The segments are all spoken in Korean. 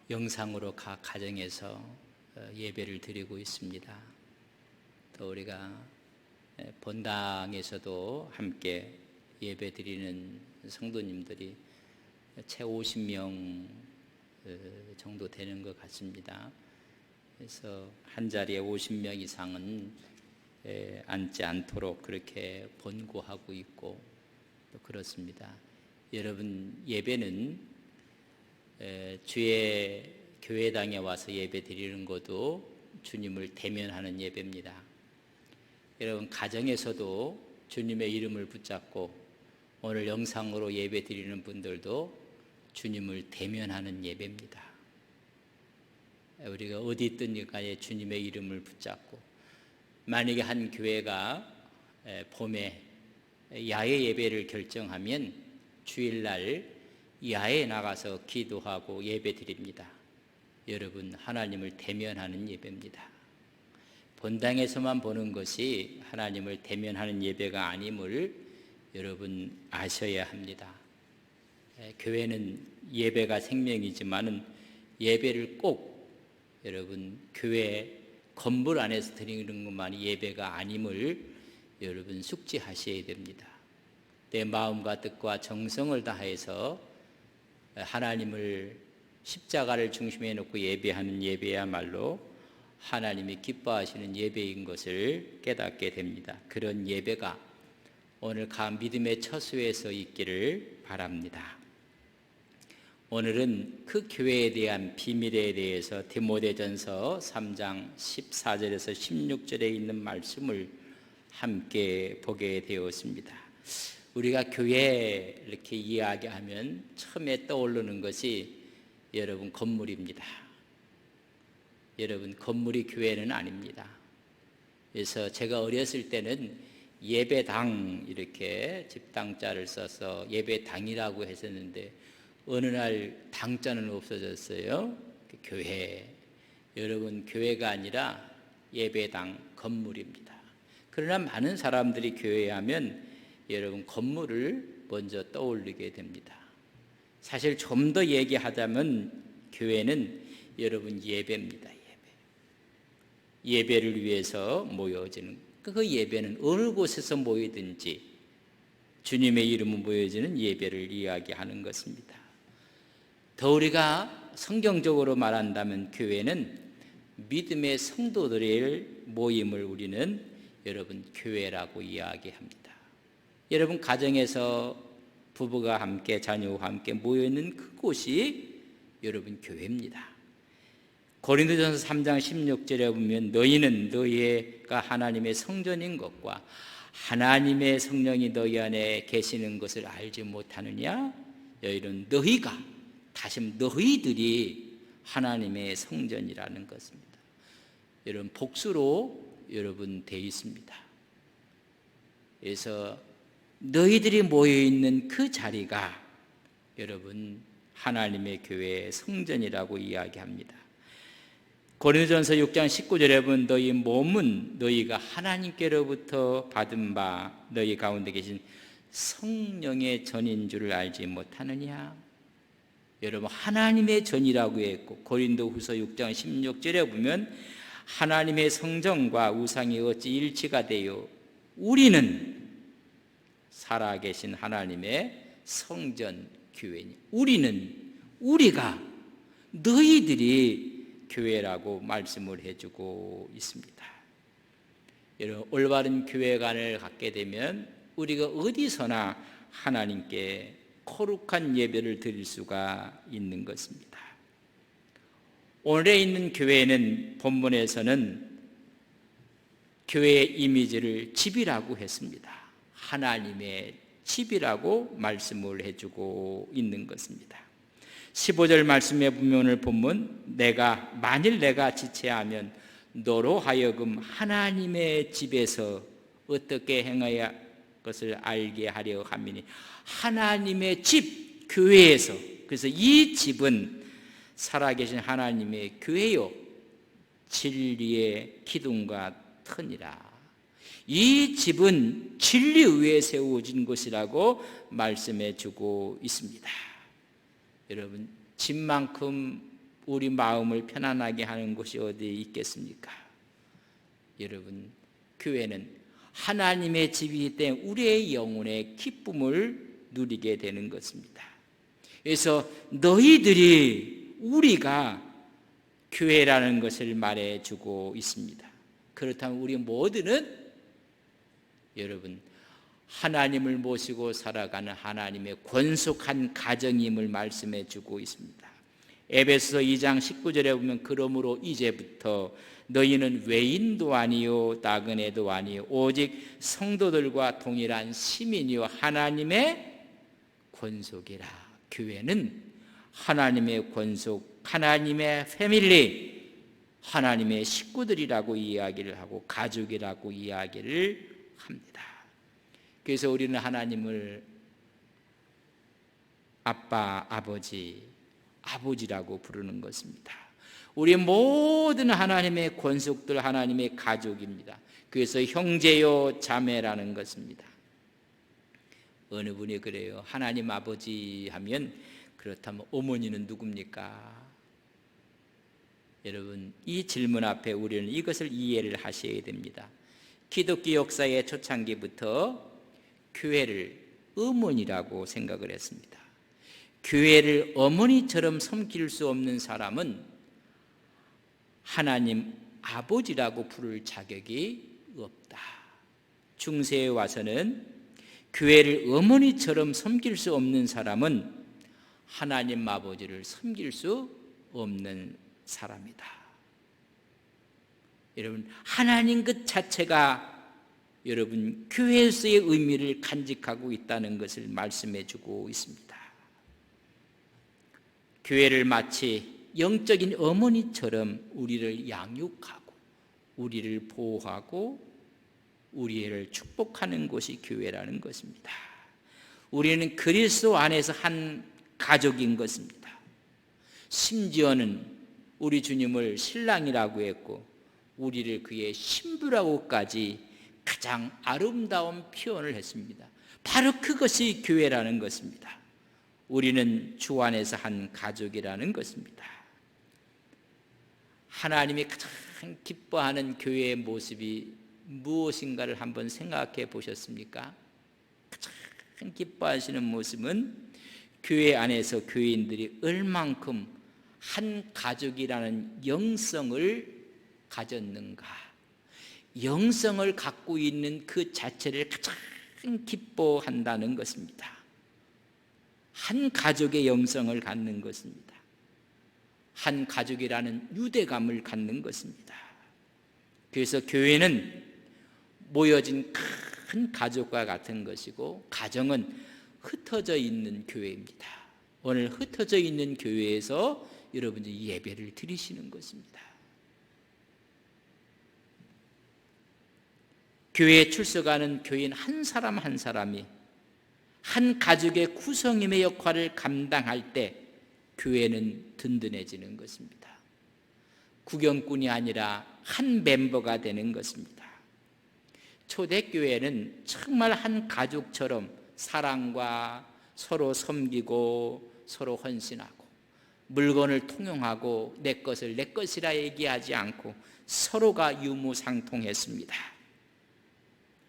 영상으로 각 가정에서 예배를 드리고 있습니다. 또 우리가 본당에서도 함께 예배 드리는 성도님들이 채 50명 정도 되는 것 같습니다. 그래서 한 자리에 50명 이상은 앉지 않도록 그렇게 번고하고 있고 또 그렇습니다. 여러분, 예배는 주의 교회당에 와서 예배 드리는 것도 주님을 대면하는 예배입니다. 여러분, 가정에서도 주님의 이름을 붙잡고 오늘 영상으로 예배 드리는 분들도 주님을 대면하는 예배입니다. 우리가 어디 있든 간에 주님의 이름을 붙잡고, 만약에 한 교회가 봄에 야외 예배를 결정하면 주일날 야외에 나가서 기도하고 예배 드립니다. 여러분, 하나님을 대면하는 예배입니다. 본당에서만 보는 것이 하나님을 대면하는 예배가 아님을 여러분 아셔야 합니다. 교회는 예배가 생명이지만은 예배를 꼭 여러분 교회 건물 안에서 드리는 것만이 예배가 아님을 여러분 숙지하셔야 됩니다. 내 마음과 뜻과 정성을 다해서 하나님을 십자가를 중심에 놓고 예배하는 예배야말로 하나님이 기뻐하시는 예배인 것을 깨닫게 됩니다. 그런 예배가 오늘 믿음의 처소에서 있기를 바랍니다. 오늘은 그 교회에 대한 비밀에 대해서 디모데전서 3장 14절에서 16절에 있는 말씀을 함께 보게 되었습니다. 우리가 교회 이렇게 이야기하면 처음에 떠오르는 것이 여러분 건물입니다. 여러분, 건물이 교회는 아닙니다. 그래서 제가 어렸을 때는 예배당 이렇게 집당자를 써서 예배당이라고 했었는데 어느 날 당자는 없어졌어요. 교회. 여러분, 교회가 아니라 예배당 건물입니다. 그러나 많은 사람들이 교회에 하면 여러분 건물을 먼저 떠올리게 됩니다. 사실 좀 더 얘기하자면 교회는 여러분 예배입니다. 예배를 위해서 모여지는, 그 예배는 어느 곳에서 모이든지 주님의 이름으로 모여지는 예배를 이야기하는 것입니다. 더 우리가 성경적으로 말한다면 교회는 믿음의 성도들의 모임을 우리는 여러분 교회라고 이야기합니다. 여러분, 가정에서 부부가 함께 자녀와 함께 모여있는 그곳이 여러분 교회입니다. 고린도전서 3장 16절에 보면 너희는 너희가 하나님의 성전인 것과 하나님의 성령이 너희 안에 계시는 것을 알지 못하느냐? 너희는 너희가, 다시 너희들이 하나님의 성전이라는 것입니다. 여러분, 복수로 여러분 되어 있습니다. 그래서 너희들이 모여있는 그 자리가 여러분 하나님의 교회의 성전이라고 이야기합니다. 고린도전서 6장 19절에 보면 너희 몸은 너희가 하나님께로부터 받은 바 너희 가운데 계신 성령의 전인 줄을 알지 못하느냐? 여러분, 하나님의 전이라고 했고 고린도후서 6장 16절에 보면 하나님의 성전과 우상이 어찌 일치가 되어 우리는 살아계신 하나님의 성전 교회니, 우리가 너희들이 교회라고 말씀을 해주고 있습니다. 여러분, 올바른 교회관을 갖게 되면 우리가 어디서나 하나님께 거룩한 예배를 드릴 수가 있는 것입니다. 오늘에 있는 교회는 본문에서는 교회의 이미지를 집이라고 했습니다. 하나님의 집이라고 말씀을 해주고 있는 것입니다. 15절 말씀에 보면 본문 만일 내가 지체하면 너로 하여금 하나님의 집에서 어떻게 행해야 것을 알게 하려 함이니, 하나님의 집, 교회에서, 그래서 이 집은 살아계신 하나님의 교회요 진리의 기둥과 터니라. 이 집은 진리 위에 세워진 것이라고 말씀해 주고 있습니다. 여러분, 집만큼 우리 마음을 편안하게 하는 곳이 어디에 있겠습니까? 여러분, 교회는 하나님의 집이기 때문에 우리의 영혼의 기쁨을 누리게 되는 것입니다. 그래서 너희들이 우리가 교회라는 것을 말해주고 있습니다. 그렇다면 우리 모두는 여러분 하나님을 모시고 살아가는 하나님의 권속한 가정임을 말씀해 주고 있습니다. 에베소서 2장 19절에 보면 그러므로 이제부터 너희는 외인도 아니요 나그네도 아니요 오직 성도들과 동일한 시민이요 하나님의 권속이라. 교회는 하나님의 권속, 하나님의 패밀리, 하나님의 식구들이라고 이야기를 하고 가족이라고 이야기를 합니다. 그래서 우리는 하나님을 아빠, 아버지라고 부르는 것입니다. 우리 모든 하나님의 권속들, 하나님의 가족입니다. 그래서 형제요 자매라는 것입니다. 어느 분이 그래요. 하나님 아버지 하면 그렇다면 어머니는 누굽니까? 여러분, 이 질문 앞에 우리는 이것을 이해를 하셔야 됩니다. 기독교 역사의 초창기부터 교회를 어머니라고 생각을 했습니다. 교회를 어머니처럼 섬길 수 없는 사람은 하나님 아버지라고 부를 자격이 없다. 중세에 와서는 교회를 어머니처럼 섬길 수 없는 사람은 하나님 아버지를 섬길 수 없는 사람이다. 여러분, 하나님 그 자체가 여러분 교회에서의 의미를 간직하고 있다는 것을 말씀해 주고 있습니다. 교회를 마치 영적인 어머니처럼 우리를 양육하고 우리를 보호하고 우리를 축복하는 곳이 교회라는 것입니다. 우리는 그리스도 안에서 한 가족인 것입니다. 심지어는 우리 주님을 신랑이라고 했고 우리를 그의 신부라고까지 가장 아름다운 표현을 했습니다. 바로 그것이 교회라는 것입니다. 우리는 주 안에서 한 가족이라는 것입니다. 하나님이 가장 기뻐하는 교회의 모습이 무엇인가를 한번 생각해 보셨습니까? 가장 기뻐하시는 모습은 교회 안에서 교인들이 얼만큼 한 가족이라는 영성을 가졌는가, 영성을 갖고 있는 그 자체를 가장 기뻐한다는 것입니다. 한 가족의 영성을 갖는 것입니다. 한 가족이라는 유대감을 갖는 것입니다. 그래서 교회는 모여진 큰 가족과 같은 것이고 가정은 흩어져 있는 교회입니다. 오늘 흩어져 있는 교회에서 여러분들이 예배를 드리시는 것입니다. 교회에 출석하는 교인 한 사람 한 사람이 한 가족의 구성임의 역할을 감당할 때 교회는 든든해지는 것입니다. 구경꾼이 아니라 한 멤버가 되는 것입니다. 초대교회는 정말 한 가족처럼 사랑과 서로 섬기고 서로 헌신하고 물건을 통용하고 내 것을 내 것이라 얘기하지 않고 서로가 유무상통했습니다.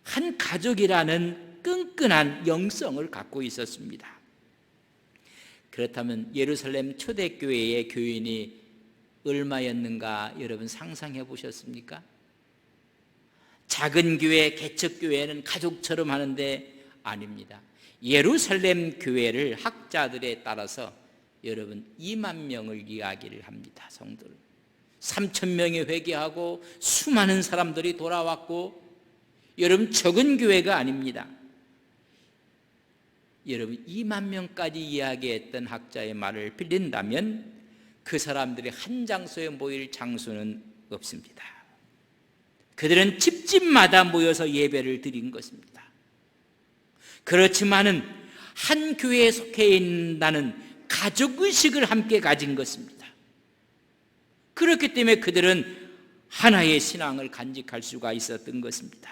한 가족이라는 끈끈한 영성을 갖고 있었습니다. 그렇다면 예루살렘 초대교회의 교인이 얼마였는가 여러분 상상해 보셨습니까? 작은 교회, 개척교회는 가족처럼 하는데 아닙니다. 예루살렘 교회를 학자들에 따라서 여러분 2만 명을 이야기를 합니다. 성도를 3천 명이 회개하고 수많은 사람들이 돌아왔고 여러분 적은 교회가 아닙니다. 여러분 2만 명까지 이야기했던 학자의 말을 빌린다면 그 사람들이 한 장소에 모일 장소는 없습니다. 그들은 집집마다 모여서 예배를 드린 것입니다. 그렇지만은 한 교회에 속해 있다는 가족의식을 함께 가진 것입니다. 그렇기 때문에 그들은 하나의 신앙을 간직할 수가 있었던 것입니다.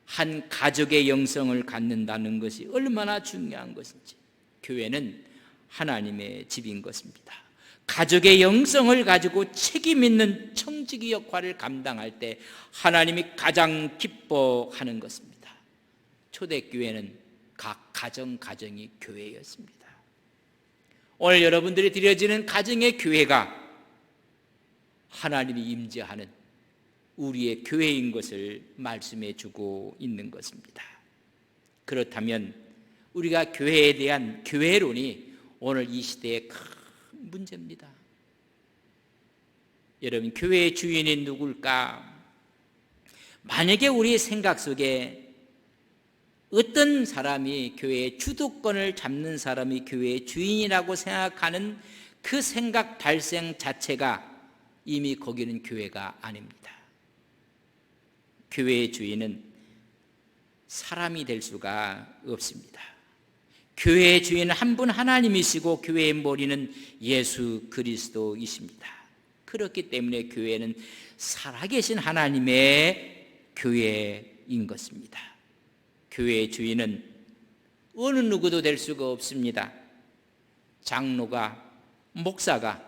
한 가족의 영성을 갖는다는 것이 얼마나 중요한 것인지, 교회는 하나님의 집인 것입니다. 가족의 영성을 가지고 책임 있는 청지기 역할을 감당할 때 하나님이 가장 기뻐하는 것입니다. 초대교회는 각 가정이 교회였습니다. 오늘 여러분들이 드려지는 가정의 교회가 하나님이 임재하는 우리의 교회인 것을 말씀해 주고 있는 것입니다. 그렇다면 우리가 교회에 대한 교회론이 오늘 이 시대의 큰 문제입니다. 여러분, 교회의 주인이 누굴까? 만약에 우리 생각 속에 어떤 사람이 교회의 주도권을 잡는 사람이 교회의 주인이라고 생각하는 그 생각 발생 자체가 이미 거기는 교회가 아닙니다. 교회의 주인은 사람이 될 수가 없습니다. 교회의 주인은 한 분 하나님이시고 교회의 머리는 예수 그리스도이십니다. 그렇기 때문에 교회는 살아계신 하나님의 교회인 것입니다. 교회의 주인은 어느 누구도 될 수가 없습니다. 장로가, 목사가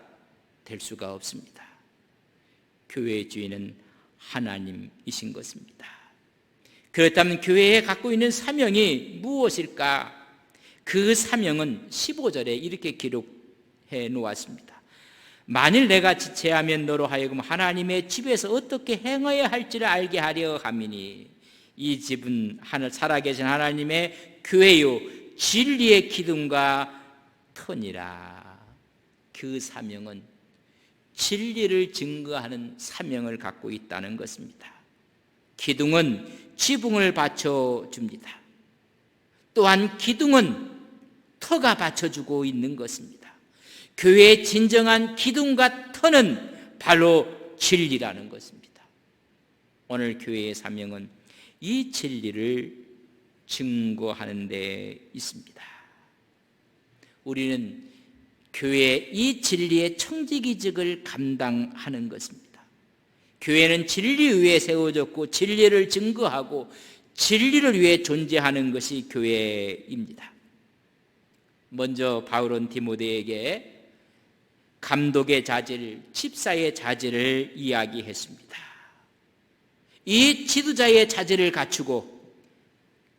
될 수가 없습니다. 교회의 주인은 하나님이신 것입니다. 그렇다면 교회에 갖고 있는 사명이 무엇일까? 그 사명은 15절에 이렇게 기록해 놓았습니다. 만일 내가 지체하면 너로 하여금 하나님의 집에서 어떻게 행해야 할지를 알게 하려 함이니 이 집은 살아계신 하나님의 교회요 진리의 기둥과 터니라. 그 사명은 진리를 증거하는 사명을 갖고 있다는 것입니다. 기둥은 지붕을 받쳐줍니다. 또한 기둥은 터가 받쳐주고 있는 것입니다. 교회의 진정한 기둥과 터는 바로 진리라는 것입니다. 오늘 교회의 사명은 이 진리를 증거하는 데 있습니다. 우리는 교회의 이 진리의 청지기직을 감당하는 것입니다. 교회는 진리 위에 세워졌고 진리를 증거하고 진리를 위해 존재하는 것이 교회입니다. 먼저 바울은 디모데에게 감독의 자질, 집사의 자질을 이야기했습니다. 이 지도자의 자질을 갖추고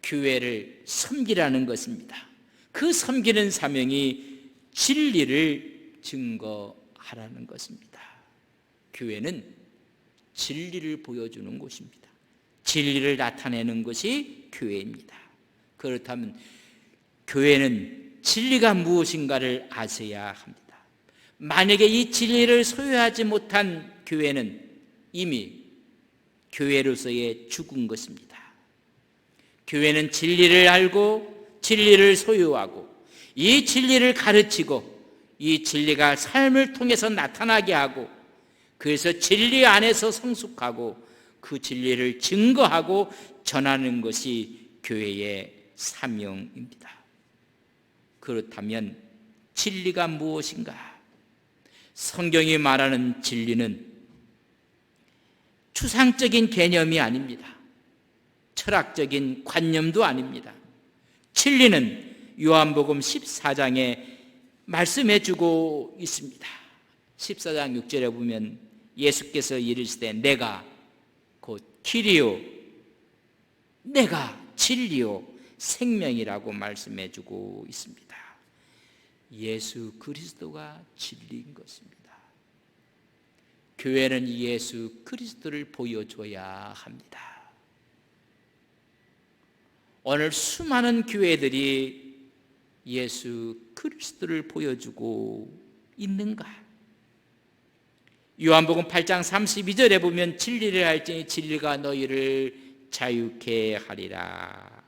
교회를 섬기라는 것입니다. 그 섬기는 사명이 진리를 증거하라는 것입니다. 교회는 진리를 보여주는 곳입니다. 진리를 나타내는 것이 교회입니다. 그렇다면 교회는 진리가 무엇인가를 아셔야 합니다. 만약에 이 진리를 소유하지 못한 교회는 이미 교회로서의 죽은 것입니다. 교회는 진리를 알고 진리를 소유하고 이 진리를 가르치고 이 진리가 삶을 통해서 나타나게 하고 그래서 진리 안에서 성숙하고 그 진리를 증거하고 전하는 것이 교회의 사명입니다. 그렇다면 진리가 무엇인가? 성경이 말하는 진리는 추상적인 개념이 아닙니다. 철학적인 관념도 아닙니다. 진리는 요한복음 14장에 말씀해 주고 있습니다. 14장 6절에 보면 예수께서 이르시되 내가 곧 길이요 내가 진리요 생명이라고 말씀해 주고 있습니다. 예수 그리스도가 진리인 것입니다. 교회는 예수 그리스도를 보여줘야 합니다. 오늘 수많은 교회들이 예수 그리스도를 보여주고 있는가? 요한복음 8장 32절에 보면 진리를 알지니 진리가 너희를 자유케 하리라.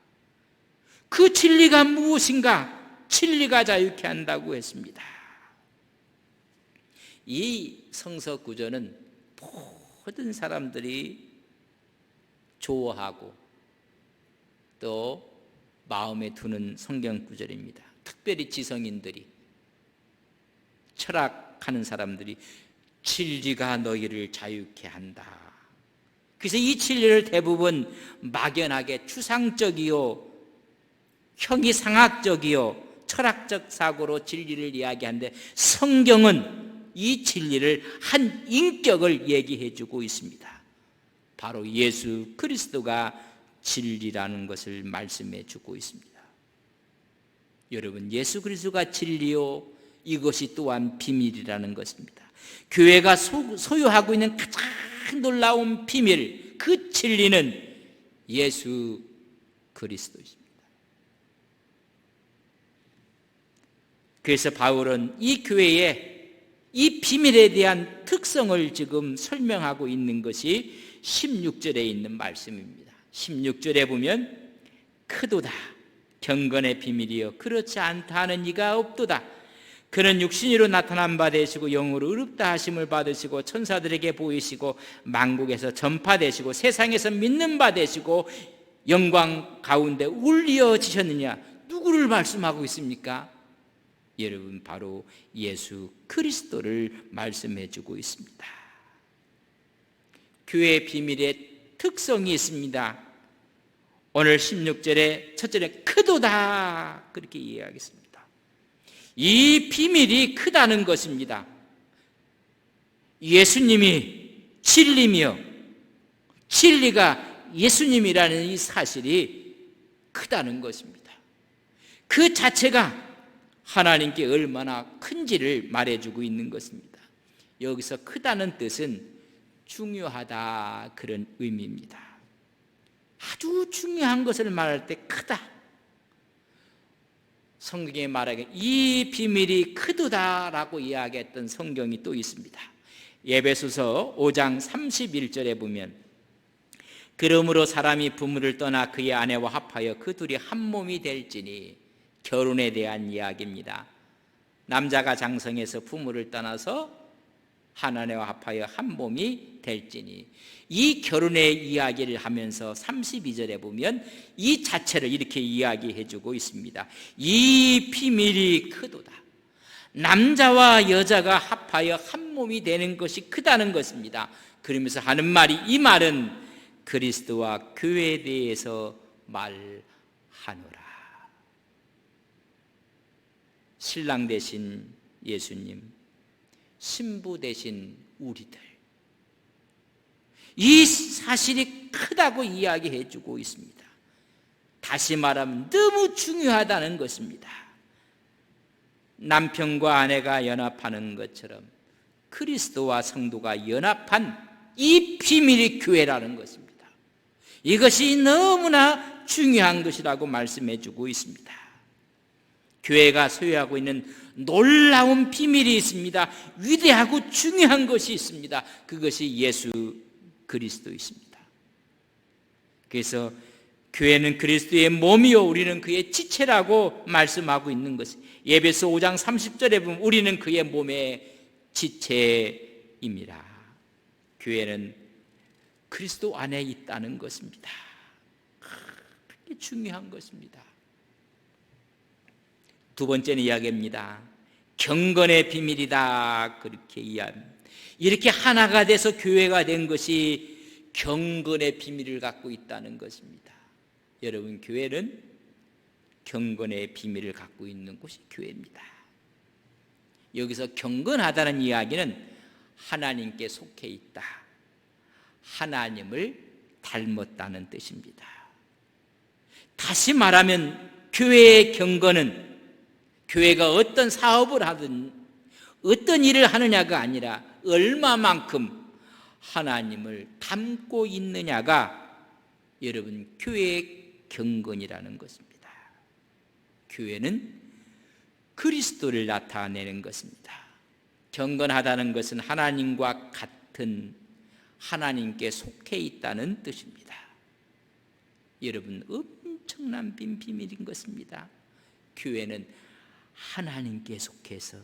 그 진리가 무엇인가? 진리가 자유케 한다고 했습니다. 이 성서 구절은 모든 사람들이 좋아하고 또 마음에 두는 성경 구절입니다. 특별히 지성인들이, 철학하는 사람들이 진리가 너희를 자유케 한다. 그래서 이 진리를 대부분 막연하게 추상적이요 형이상학적이요 철학적 사고로 진리를 이야기하는데 성경은 이 진리를, 한 인격을 얘기해 주고 있습니다. 바로 예수 그리스도가 진리라는 것을 말씀해 주고 있습니다. 여러분, 예수 그리스도가 진리요, 이것이 또한 비밀이라는 것입니다. 교회가 소유하고 있는 가장 놀라운 비밀, 그 진리는 예수 그리스도입니다. 그래서 바울은 이 교회의 이 비밀에 대한 특성을 지금 설명하고 있는 것이 16절에 있는 말씀입니다. 16절에 보면 크도다 경건의 비밀이여 그렇지 않다 하는 이가 없도다. 그는 육신으로 나타난 바 되시고 영으로 의롭다 하심을 받으시고 천사들에게 보이시고 만국에서 전파되시고 세상에서 믿는 바 되시고 영광 가운데 울리어지셨느냐. 누구를 말씀하고 있습니까? 여러분, 바로 예수 그리스도를 말씀해 주고 있습니다. 교회의 비밀의 특성이 있습니다. 오늘 16절에 첫절에 크도다 그렇게 이해하겠습니다. 이 비밀이 크다는 것입니다. 예수님이 진리며 진리가 예수님이라는 이 사실이 크다는 것입니다. 그 자체가 하나님께 얼마나 큰지를 말해주고 있는 것입니다. 여기서 크다는 뜻은 중요하다 그런 의미입니다. 아주 중요한 것을 말할 때 크다. 성경에 말하기에 이 비밀이 크도다라고 이야기했던 성경이 또 있습니다. 에베소서 5장 31절에 보면 그러므로 사람이 부모를 떠나 그의 아내와 합하여 그 둘이 한 몸이 될지니, 결혼에 대한 이야기입니다. 남자가 장성해서 부모를 떠나서 한 아내와 합하여 한 몸이 될지니, 이 결혼의 이야기를 하면서 32절에 보면 이 자체를 이렇게 이야기해 주고 있습니다. 이 비밀이 크도다. 남자와 여자가 합하여 한 몸이 되는 것이 크다는 것입니다. 그러면서 하는 말이, 이 말은 그리스도와 교회에 대해서 말하노라. 신랑 되신 예수님, 신부 되신 우리들, 이 사실이 크다고 이야기해 주고 있습니다. 다시 말하면 너무 중요하다는 것입니다. 남편과 아내가 연합하는 것처럼 그리스도와 성도가 연합한 이 비밀이 교회라는 것입니다. 이것이 너무나 중요한 것이라고 말씀해 주고 있습니다. 교회가 소유하고 있는 놀라운 비밀이 있습니다. 위대하고 중요한 것이 있습니다. 그것이 예수 그리스도이십니다. 그래서 교회는 그리스도의 몸이요 우리는 그의 지체라고 말씀하고 있는 것이, 에베소 5장 30절에 보면 우리는 그의 몸의 지체입니다. 교회는 그리스도 안에 있다는 것입니다. 그게 중요한 것입니다. 두 번째는 이야기입니다. 경건의 비밀이다 그렇게 이야기합니다. 이렇게 하나가 돼서 교회가 된 것이 경건의 비밀을 갖고 있다는 것입니다. 여러분, 교회는 경건의 비밀을 갖고 있는 곳이 교회입니다. 여기서 경건하다는 이야기는 하나님께 속해 있다, 하나님을 닮았다는 뜻입니다. 다시 말하면 교회의 경건은 교회가 어떤 사업을 하든 어떤 일을 하느냐가 아니라 얼마만큼 하나님을 닮고 있느냐가 여러분 교회의 경건이라는 것입니다. 교회는 그리스도를 나타내는 것입니다. 경건하다는 것은 하나님과 같은, 하나님께 속해 있다는 뜻입니다. 여러분, 엄청난 비밀인 것입니다. 교회는 하나님께 속해서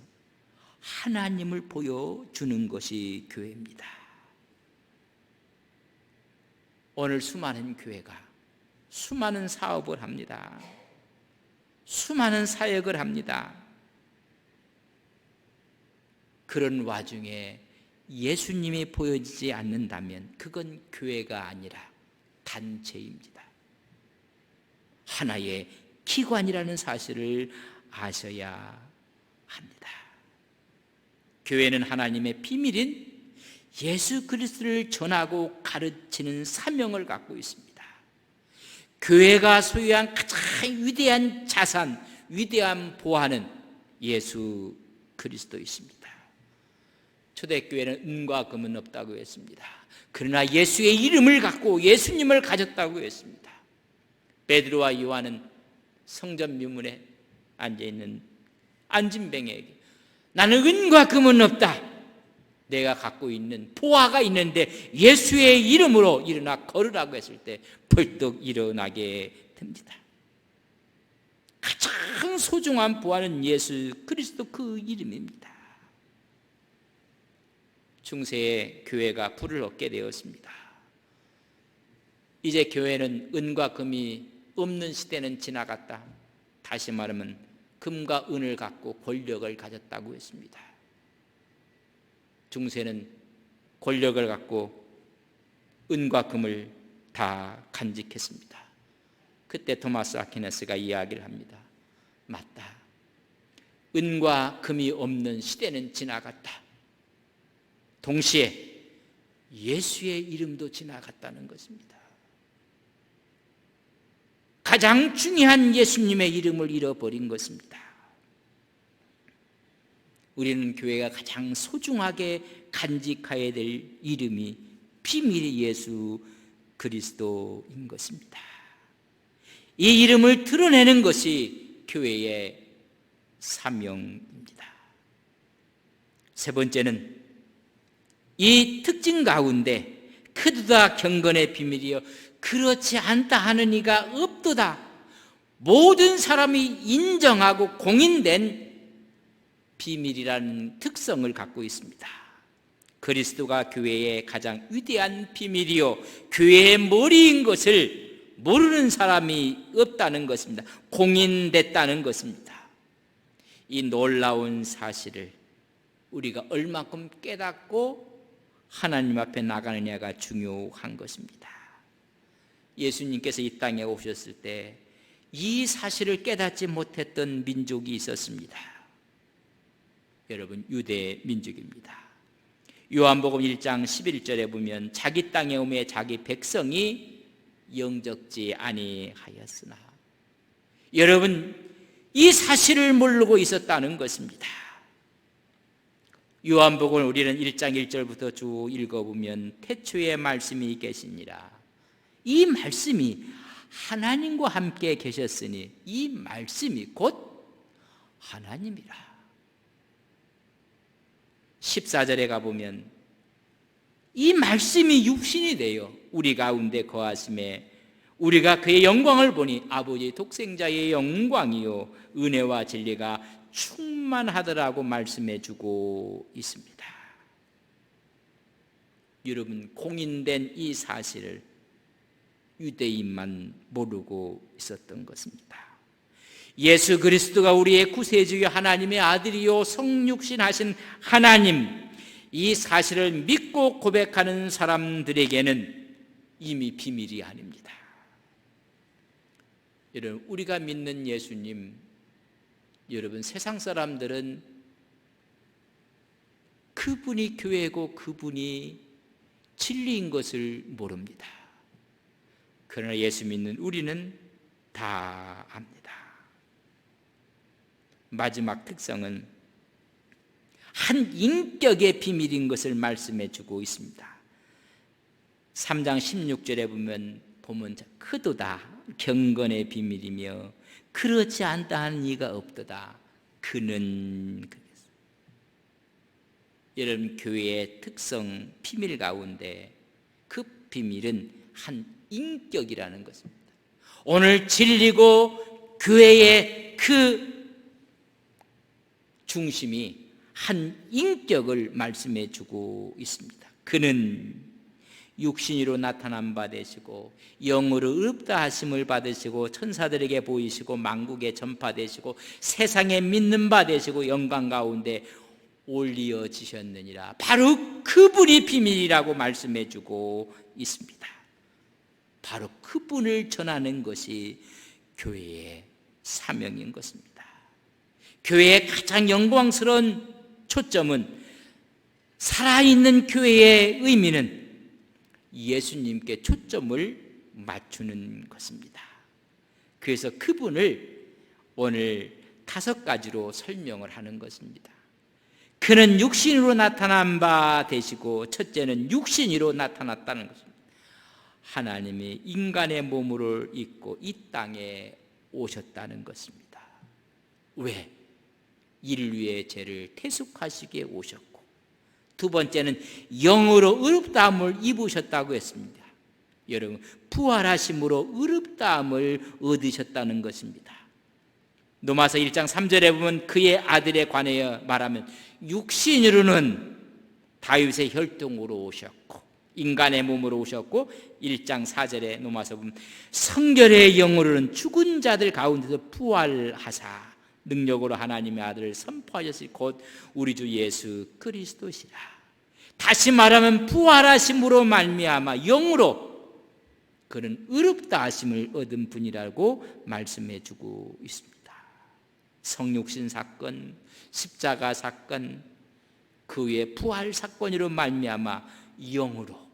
하나님을 보여주는 것이 교회입니다. 오늘 수많은 교회가 수많은 사업을 합니다. 수많은 사역을 합니다. 그런 와중에 예수님이 보여지지 않는다면 그건 교회가 아니라 단체입니다. 하나의 기관이라는 사실을 아셔야 합니다. 교회는 하나님의 비밀인 예수 그리스도를 전하고 가르치는 사명을 갖고 있습니다. 교회가 소유한 가장 위대한 자산, 위대한 보화는 예수 그리스도이십니다. 초대교회는 은과 금은 없다고 했습니다. 그러나 예수의 이름을 갖고 예수님을 가졌다고 했습니다. 베드로와 요한은 성전 미문에 앉아있는 안진뱅에게 나는 은과 금은 없다. 내가 갖고 있는 보화가 있는데 예수의 이름으로 일어나 걸으라고 했을 때 벌떡 일어나게 됩니다. 가장 소중한 보화는 예수 그리스도 그 이름입니다. 중세의 교회가 불을 얻게 되었습니다. 이제 교회는 은과 금이 없는 시대는 지나갔다. 다시 말하면 금과 은을 갖고 권력을 가졌다고 했습니다. 중세는 권력을 갖고 은과 금을 다 간직했습니다. 그때 토마스 아퀴나스가 이야기를 합니다. 맞다. 은과 금이 없는 시대는 지나갔다. 동시에 예수의 이름도 지나갔다는 것입니다. 가장 중요한 예수님의 이름을 잃어버린 것입니다. 우리는 교회가 가장 소중하게 간직해야 될 이름이 비밀 예수 그리스도인 것입니다. 이 이름을 드러내는 것이 교회의 사명입니다. 세 번째는 이 특징 가운데 크도다 경건의 비밀이여 그렇지 않다 하는 이가 없도다. 모든 사람이 인정하고 공인된 비밀이라는 특성을 갖고 있습니다. 그리스도가 교회의 가장 위대한 비밀이요 교회의 머리인 것을 모르는 사람이 없다는 것입니다. 공인됐다는 것입니다. 이 놀라운 사실을 우리가 얼마큼 깨닫고 하나님 앞에 나가느냐가 중요한 것입니다. 예수님께서 이 땅에 오셨을 때 이 사실을 깨닫지 못했던 민족이 있었습니다. 여러분, 유대 민족입니다. 요한복음 1장 11절에 보면 자기 땅에 오매 자기 백성이 영접지 아니하였으나, 여러분, 이 사실을 모르고 있었다는 것입니다. 요한복음을 우리는 1장 1절부터 쭉 읽어보면 태초에 말씀이 계시니라. 이 말씀이 하나님과 함께 계셨으니 이 말씀이 곧 하나님이라. 14절에 가보면 이 말씀이 육신이 되어 우리 가운데 거하심에 우리가 그의 영광을 보니 아버지 독생자의 영광이요 은혜와 진리가 충만하더라고 말씀해 주고 있습니다. 여러분, 공인된 이 사실을 유대인만 모르고 있었던 것입니다. 예수 그리스도가 우리의 구세주요 하나님의 아들이요 성육신하신 하나님, 이 사실을 믿고 고백하는 사람들에게는 이미 비밀이 아닙니다. 여러분, 우리가 믿는 예수님, 여러분, 세상 사람들은 그분이 교회고 그분이 진리인 것을 모릅니다. 그러나 예수 믿는 우리는 다 압니다. 마지막 특성은 한 인격의 비밀인 것을 말씀해 주고 있습니다. 3장 16절에 보면 크도다 경건의 비밀이며 그렇지 않다 하는 이가 없도다. 그는 그랬어요. 여러분, 교회의 특성 비밀 가운데 그 비밀은 한 인격이라는 것입니다. 오늘 진리고 교회의 그 중심이 한 인격을 말씀해 주고 있습니다. 그는 육신으로 나타난 바 되시고 영으로 의롭다 하심을 받으시고 천사들에게 보이시고 만국에 전파되시고 세상에 믿는 바 되시고 영광 가운데 올리어지셨느니라. 바로 그분이 비밀이라고 말씀해 주고 있습니다. 바로 그분을 전하는 것이 교회의 사명인 것입니다. 교회의 가장 영광스러운 초점은 살아있는 교회의 의미는 예수님께 초점을 맞추는 것입니다. 그래서 그분을 오늘 5가지로 설명을 하는 것입니다. 그는 육신으로 나타난 바 되시고, 첫째는 육신으로 나타났다는 것입니다. 하나님이 인간의 몸을 입고 이 땅에 오셨다는 것입니다. 왜? 인류의 죄를 태속하시기에 오셨고, 두 번째는 영으로 의롭다함을 입으셨다고 했습니다. 여러분, 부활하심으로 의롭다함을 얻으셨다는 것입니다. 로마서 1장 3절에 보면 그의 아들에 관하여 말하면 육신으로는 다윗의 혈통으로 오셨고 인간의 몸으로 오셨고, 1장 4절에 로마서 보면 성결의 영으로는 죽은 자들 가운데서 부활하사 능력으로 하나님의 아들을 선포하셨으니 곧 우리 주 예수 그리스도시라. 다시 말하면 부활하심으로 말미암아 영으로 그는 의롭다 하심을 얻은 분이라고 말씀해 주고 있습니다. 성육신 사건, 십자가 사건, 그 외에 부활 사건으로 말미암아 영으로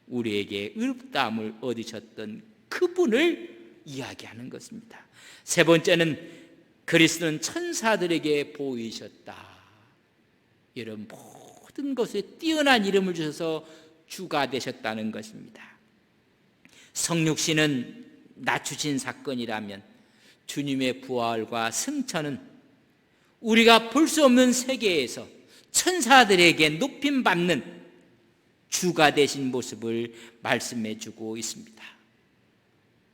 우리에게 의롭다함을 얻으셨던 그분을 이야기하는 것입니다. 세 번째는 그리스도는 천사들에게 보이셨다. 여러분, 모든 것에 뛰어난 이름을 주셔서 주가 되셨다는 것입니다. 성육신은 낮추신 사건이라면 주님의 부활과 승천은 우리가 볼 수 없는 세계에서 천사들에게 높임받는 주가 되신 모습을 말씀해 주고 있습니다.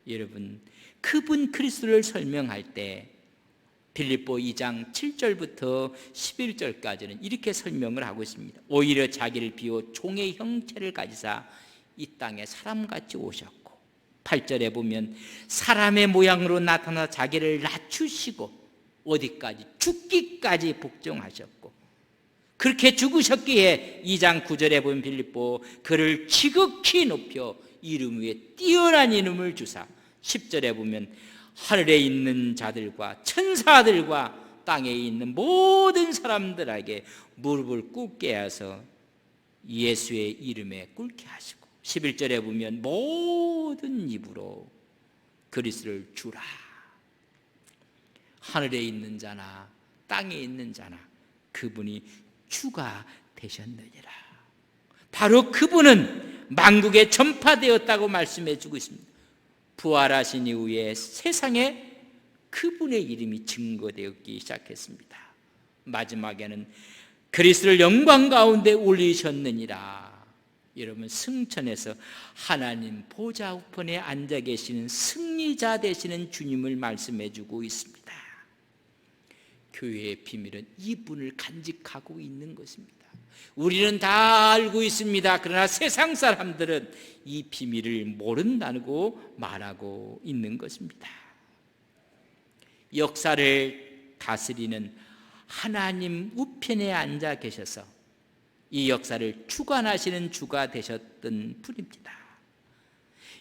여러분, 그분 그리스도를 설명할 때 빌립보 2장 7절부터 11절까지는 이렇게 설명을 하고 있습니다. 오히려 자기를 비워 종의 형체를 가지사 이 땅에 사람같이 오셨고, 8절에 보면 사람의 모양으로 나타나 자기를 낮추시고 어디까지? 죽기까지 복종하셨고, 그렇게 죽으셨기에 2장 9절에 보면 빌립보 그를 지극히 높여 이름 위에 뛰어난 이름을 주사, 10절에 보면 하늘에 있는 자들과 천사들과 땅에 있는 모든 사람들에게 무릎을 꿇게 하셔서 예수의 이름에 꿇게 하시고, 11절에 보면 모든 입으로 그리스도를 주라. 하늘에 있는 자나 땅에 있는 자나 그분이 주가 되셨느니라. 바로 그분은 만국에 전파되었다고 말씀해 주고 있습니다. 부활하신 이후에 세상에 그분의 이름이 증거되었기 시작했습니다. 마지막에는 그리스도를 영광 가운데 올리셨느니라. 여러분, 승천에서 하나님 보좌 우편에 앉아 계시는 승리자 되시는 주님을 말씀해 주고 있습니다. 교회의 비밀은 이분을 간직하고 있는 것입니다. 우리는 다 알고 있습니다. 그러나 세상 사람들은 이 비밀을 모른다고 말하고 있는 것입니다. 역사를 다스리는 하나님 우편에 앉아 계셔서 이 역사를 주관하시는 주가 되셨던 분입니다.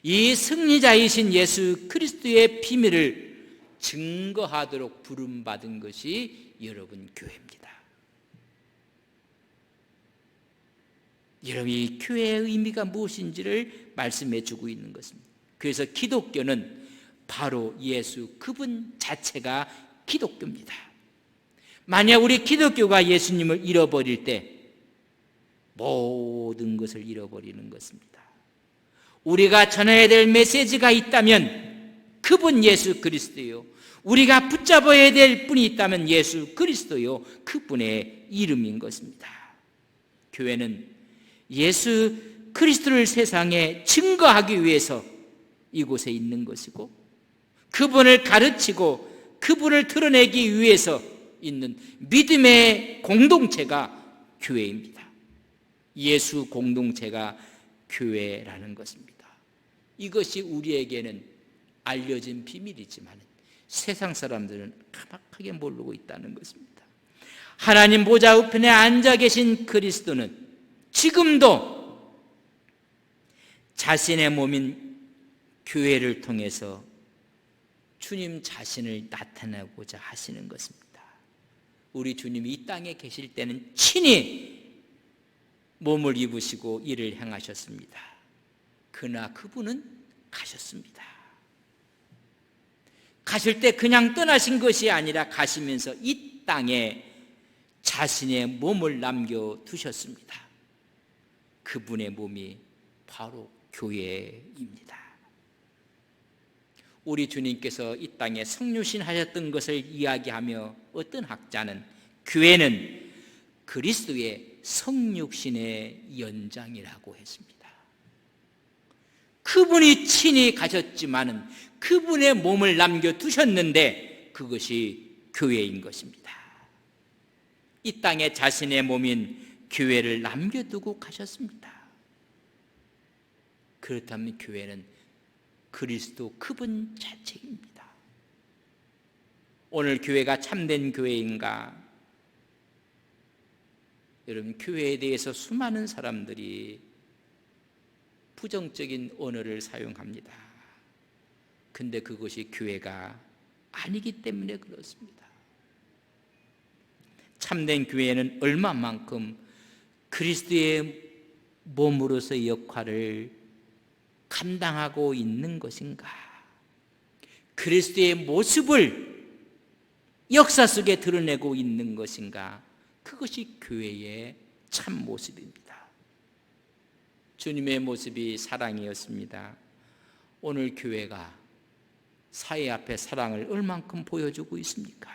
이 승리자이신 예수 그리스도의 비밀을 증거하도록 부름받은 것이 여러분 교회입니다. 여러분, 이 교회의 의미가 무엇인지를 말씀해 주고 있는 것입니다. 그래서 기독교는 바로 예수 그분 자체가 기독교입니다. 만약 우리 기독교가 예수님을 잃어버릴 때 모든 것을 잃어버리는 것입니다. 우리가 전해야 될 메시지가 있다면 그분 예수 그리스도요, 우리가 붙잡아야 될 분이 있다면 예수 그리스도요, 그분의 이름인 것입니다. 교회는 예수 그리스도를 세상에 증거하기 위해서 이곳에 있는 것이고, 그분을 가르치고 그분을 드러내기 위해서 있는 믿음의 공동체가 교회입니다. 예수 공동체가 교회라는 것입니다. 이것이 우리에게는 알려진 비밀이지만 세상 사람들은 까맣게 모르고 있다는 것입니다. 하나님 보좌 우편에 앉아 계신 그리스도는 지금도 자신의 몸인 교회를 통해서 주님 자신을 나타내고자 하시는 것입니다. 우리 주님이 이 땅에 계실 때는 친히 몸을 입으시고 일을 행하셨습니다. 그러나 그분은 가셨습니다. 가실 때 그냥 떠나신 것이 아니라 가시면서 이 땅에 자신의 몸을 남겨두셨습니다. 그분의 몸이 바로 교회입니다. 우리 주님께서 이 땅에 성육신하셨던 것을 이야기하며 어떤 학자는 교회는 그리스도의 성육신의 연장이라고 했습니다. 그분이 친히 가셨지만은 그분의 몸을 남겨두셨는데 그것이 교회인 것입니다. 이 땅에 자신의 몸인 교회를 남겨두고 가셨습니다. 그렇다면 교회는 그리스도 그분 자체입니다. 오늘 교회가 참된 교회인가? 여러분, 교회에 대해서 수많은 사람들이 부정적인 언어를 사용합니다. 근데 그것이 교회가 아니기 때문에 그렇습니다. 참된 교회는 얼마만큼 그리스도의 몸으로서의 역할을 감당하고 있는 것인가? 그리스도의 모습을 역사 속에 드러내고 있는 것인가? 그것이 교회의 참 모습입니다. 주님의 모습이 사랑이었습니다. 오늘 교회가 사회 앞에 사랑을 얼만큼 보여주고 있습니까?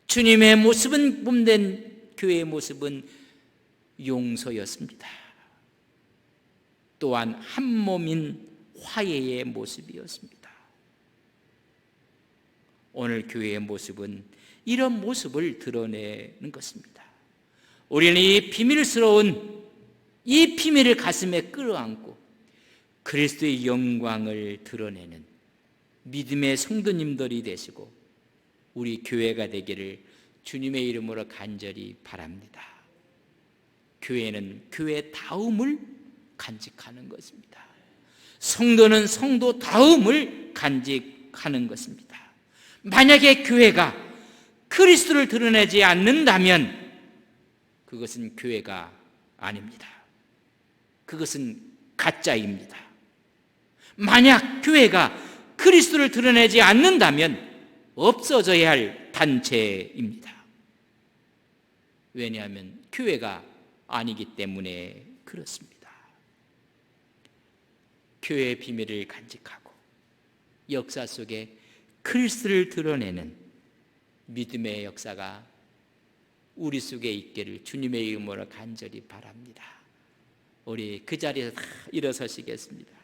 주님의 모습은, 몸된 교회의 모습은 용서였습니다. 또한 한 몸인 화해의 모습이었습니다. 오늘 교회의 모습은 이런 모습을 드러내는 것입니다. 우리는 이 비밀스러운 이 비밀을 가슴에 끌어안고 그리스도의 영광을 드러내는 믿음의 성도님들이 되시고 우리 교회가 되기를 주님의 이름으로 간절히 바랍니다. 교회는 교회다움을 간직하는 것입니다. 성도는 성도다움을 간직하는 것입니다. 만약에 교회가 그리스도를 드러내지 않는다면 그것은 교회가 아닙니다. 그것은 가짜입니다. 만약 교회가 그리스도를 드러내지 않는다면 없어져야 할 단체입니다. 왜냐하면 교회가 아니기 때문에 그렇습니다. 교회의 비밀을 간직하고 역사 속에 그리스도를 드러내는 믿음의 역사가 우리 속에 있기를 주님의 이름으로 간절히 바랍니다. 우리 그 자리에서 다 일어서시겠습니다.